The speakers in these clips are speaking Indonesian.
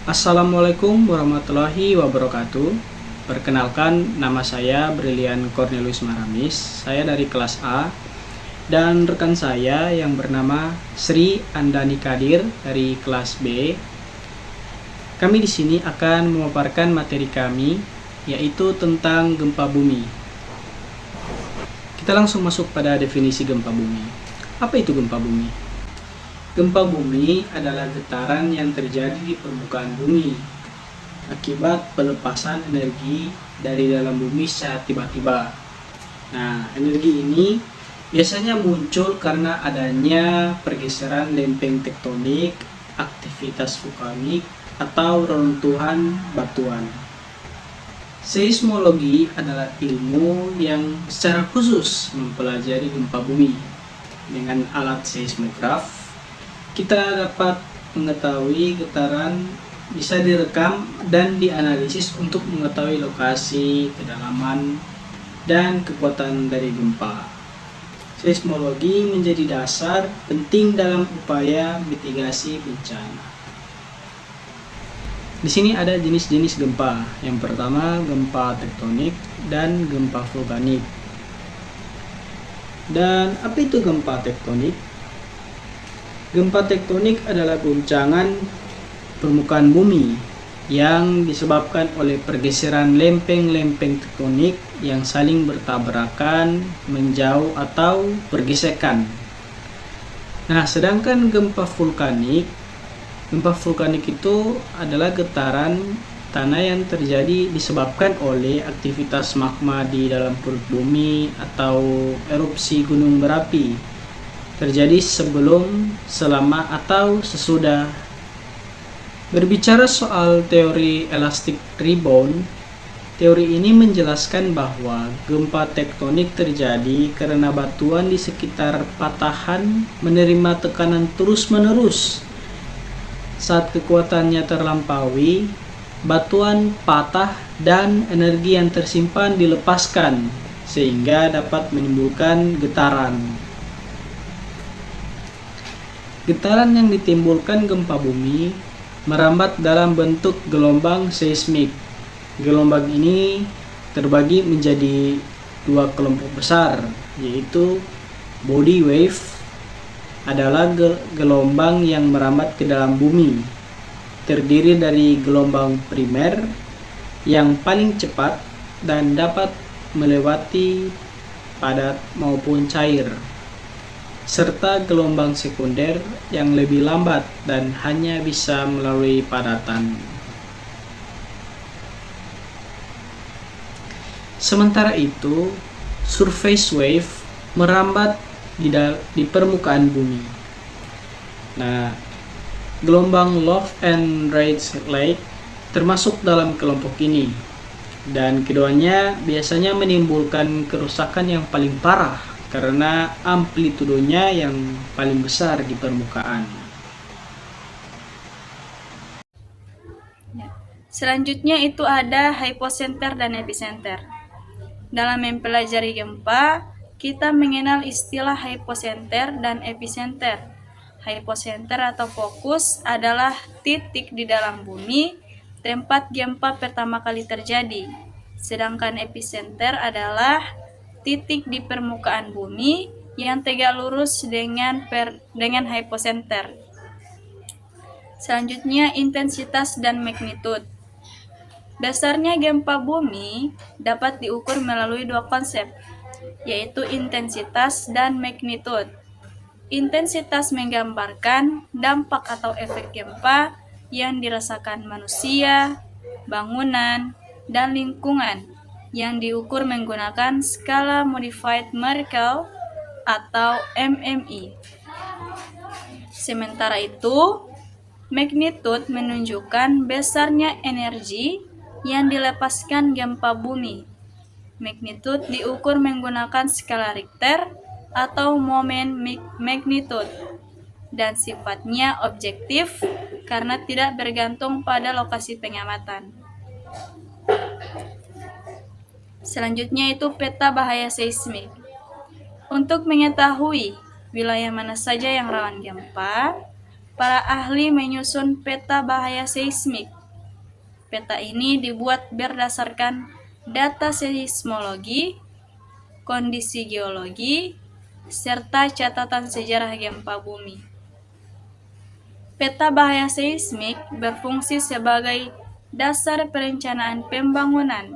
Assalamualaikum warahmatullahi wabarakatuh. Perkenalkan, nama saya Brilian Cornelius Maramis. Saya dari kelas A dan rekan saya yang bernama Sri Andani Kadir dari kelas B. Kami di sini akan memaparkan materi kami, yaitu tentang gempa bumi. Kita langsung masuk pada definisi gempa bumi. Apa itu gempa bumi? Gempa bumi adalah getaran yang terjadi di permukaan bumi akibat pelepasan energi dari dalam bumi secara tiba-tiba. Nah, energi ini biasanya muncul karena adanya pergeseran lempeng tektonik, aktivitas vulkanik, atau reruntuhan batuan. Seismologi adalah ilmu yang secara khusus mempelajari gempa bumi. Dengan alat seismograf, kita dapat mengetahui getaran bisa direkam dan dianalisis untuk mengetahui lokasi, kedalaman, dan kekuatan dari gempa. Seismologi menjadi dasar penting dalam upaya mitigasi bencana. Di sini ada jenis-jenis gempa. Yang pertama, gempa tektonik dan gempa vulkanik. Dan apa itu gempa tektonik? Gempa tektonik adalah guncangan permukaan bumi yang disebabkan oleh pergeseran lempeng-lempeng tektonik yang saling bertabrakan, menjauh, atau bergesekan. Nah, sedangkan gempa vulkanik itu adalah getaran tanah yang terjadi disebabkan oleh aktivitas magma di dalam perut bumi atau erupsi gunung berapi terjadi sebelum, selama, atau sesudah. Berbicara soal teori elastic rebound, teori ini menjelaskan bahwa gempa tektonik terjadi karena batuan di sekitar patahan menerima tekanan terus-menerus. Saat kekuatannya terlampaui, batuan patah dan energi yang tersimpan dilepaskan, sehingga dapat menimbulkan getaran. Getaran yang ditimbulkan gempa bumi merambat dalam bentuk gelombang seismik. Gelombang ini terbagi menjadi dua kelompok besar, yaitu body wave adalah gelombang yang merambat ke dalam bumi. Terdiri dari gelombang primer yang paling cepat dan dapat melewati padat maupun cair, serta gelombang sekunder yang lebih lambat dan hanya bisa melalui padatan. Sementara itu, surface wave merambat di permukaan bumi. Nah, gelombang low and right lake termasuk dalam kelompok ini, dan keduanya biasanya menimbulkan kerusakan yang paling parah karena amplitudonya yang paling besar di permukaan. Selanjutnya itu ada hypocenter dan epicenter. Dalam mempelajari gempa, kita mengenal istilah hypocenter dan epicenter. Hypocenter atau fokus adalah titik di dalam bumi tempat gempa pertama kali terjadi. Sedangkan epicenter adalah titik di permukaan bumi yang tegak lurus dengan hypocenter. Selanjutnya intensitas dan magnitude. Dasarnya gempa bumi dapat diukur melalui dua konsep, yaitu intensitas dan magnitude. Intensitas menggambarkan dampak atau efek gempa yang dirasakan manusia, bangunan, dan lingkungan yang diukur menggunakan skala Modified Mercalli atau MMI. Sementara itu, magnitude menunjukkan besarnya energi yang dilepaskan gempa bumi. Magnitude diukur menggunakan skala Richter atau moment magnitude dan sifatnya objektif karena tidak bergantung pada lokasi pengamatan. Selanjutnya itu peta bahaya seismik. Untuk mengetahui wilayah mana saja yang rawan gempa, para ahli menyusun peta bahaya seismik Peta ini dibuat berdasarkan data seismologi, kondisi geologi, serta catatan sejarah gempa bumi. Peta bahaya seismik berfungsi sebagai dasar perencanaan pembangunan,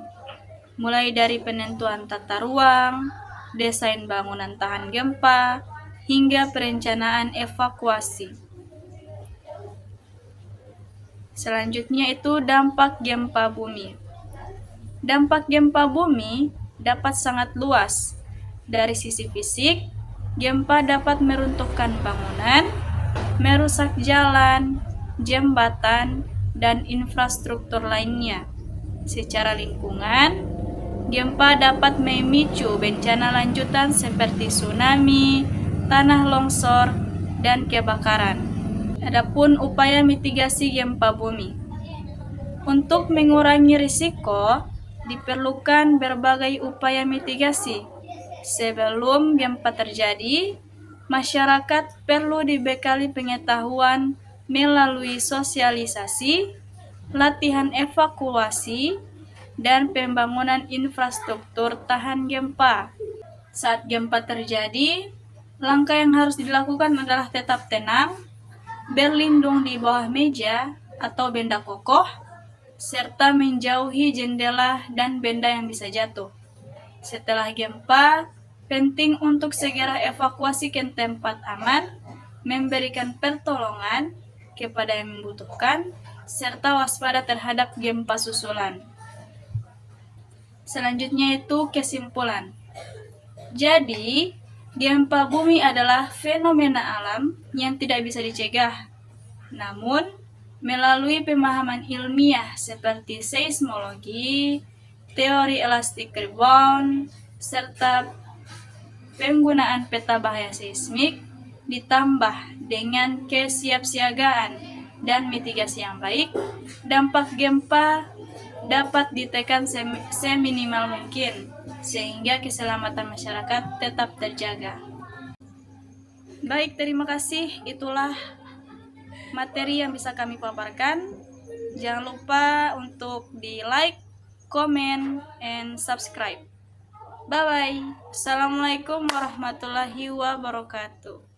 mulai dari penentuan tata ruang, desain bangunan tahan gempa, hingga perencanaan evakuasi. Selanjutnya itu dampak gempa bumi. Dampak gempa bumi dapat sangat luas. Dari sisi fisik, gempa dapat meruntuhkan bangunan, merusak jalan, jembatan, dan infrastruktur lainnya. Secara lingkungan, gempa dapat memicu bencana lanjutan seperti tsunami, tanah longsor, dan kebakaran. Adapun upaya mitigasi gempa bumi. Untuk mengurangi risiko, diperlukan berbagai upaya mitigasi. Sebelum gempa terjadi, masyarakat perlu dibekali pengetahuan melalui sosialisasi, latihan evakuasi, dan pembangunan infrastruktur tahan gempa. Saat gempa terjadi, langkah yang harus dilakukan adalah tetap tenang, berlindung di bawah meja atau benda kokoh, serta menjauhi jendela dan benda yang bisa jatuh. Setelah gempa, penting untuk segera evakuasi ke tempat aman, memberikan pertolongan kepada yang membutuhkan, serta waspada terhadap gempa susulan. Selanjutnya itu kesimpulan. Jadi, gempa bumi adalah fenomena alam yang tidak bisa dicegah. Namun, melalui pemahaman ilmiah seperti seismologi, teori elastic rebound, serta penggunaan peta bahaya seismik, ditambah dengan kesiapsiagaan dan mitigasi yang baik, dampak gempa dapat ditekan seminimal mungkin, sehingga keselamatan masyarakat tetap terjaga. Baik, terima kasih. Itulah materi yang bisa kami paparkan. Jangan lupa untuk di like, comment, and subscribe. Bye-bye. Assalamualaikum warahmatullahi wabarakatuh.